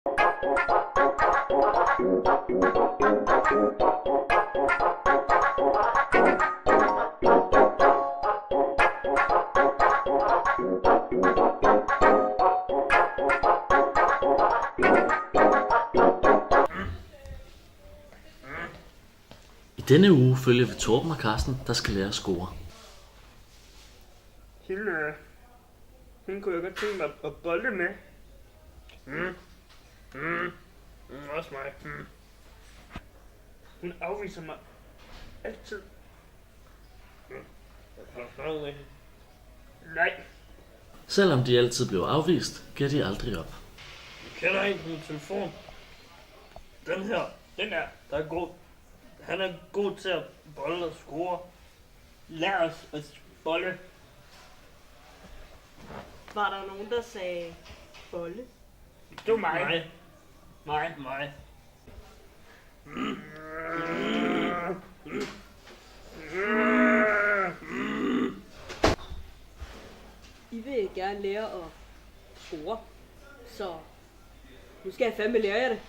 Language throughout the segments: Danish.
I denne uge følger vi Torben og Carsten, der skal lære at score. Hende kunne jeg godt tænke mig at bolde med. Også mig. Hun afviser mig altid. Nej. Selvom de altid blev afvist, giver de aldrig op. Jeg kender en på min telefon. Den her, der er god. Han er god til at bolde og score. Lær os at bolde. Var der nogen, der sagde bolle? Det var mig. Mig. I vil gerne lære at score, så nu skal jeg fandme lære jer det.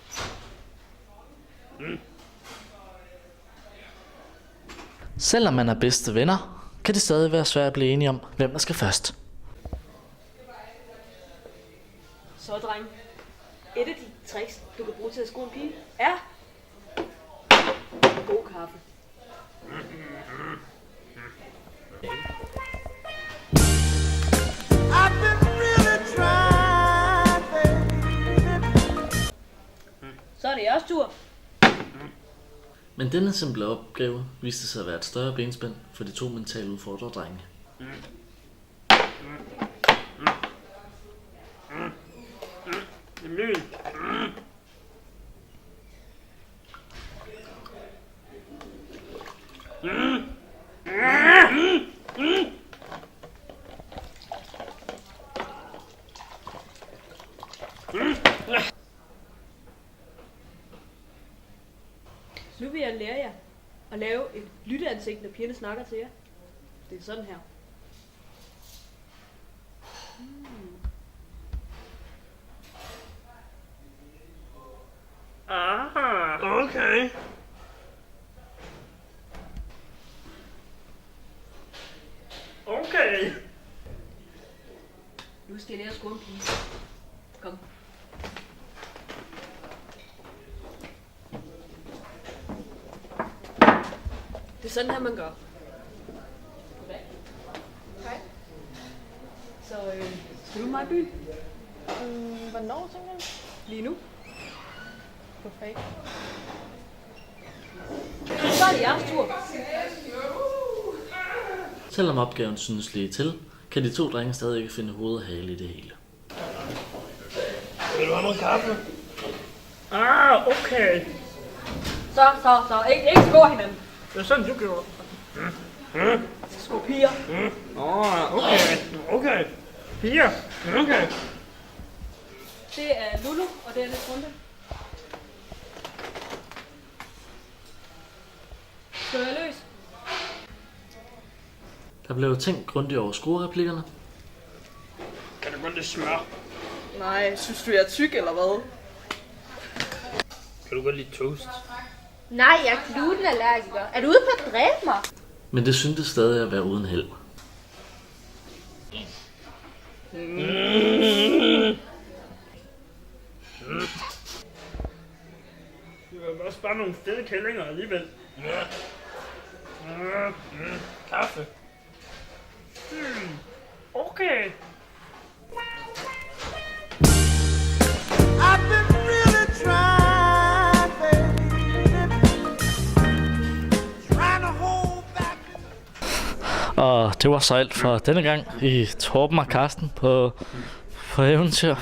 Selvom man er bedste venner, kan det stadig være svært at blive enige om, hvem der skal først. Så dreng, et af de tricks, du kan bruge til at score en pige, er god kaffe. Så er det jeres tur. Men denne simple opgave viste sig at være et større benspænd for de to mentalt udfordrede drenge. Emil. Nu vil jeg lære jer at lave et lytteansigt, når pigerne snakker til jer. Det er sådan her. Aha, okay. Okay. Nu skal jeg lære at score en pige. Kom. Det er sådan her, man gør. Okay. Så skal du mig i byen? Hvornår, tænker du? Lige nu. Perfekt. Så er det jeres tur. Selvom opgaven synes lige til, kan de to drenge stadig ikke finde hoved og hale i det hele. Vil du have noget kaffe? Okay. Så. Ikke score hinanden. Det er sådan, du gjorde. Score piger. Okay. Piger. Okay. Det er Lulu, og det er lidt runde. Skal jeg løs? Der blev tænkt grundigt over scorereplikkerne. Kan du godt lide smør? Nej, synes du, jeg er tyk, eller hvad? Kan du godt lide toast? Nej, jeg er glutenallergiker. Er du ude på at dræbe mig? Men det syntes stadig at være uden held. Du kan også bare nogle fede kællinger alligevel. Kaffe. Okay. Og det var så alt for denne gang i Torben og Carsten på eventyr.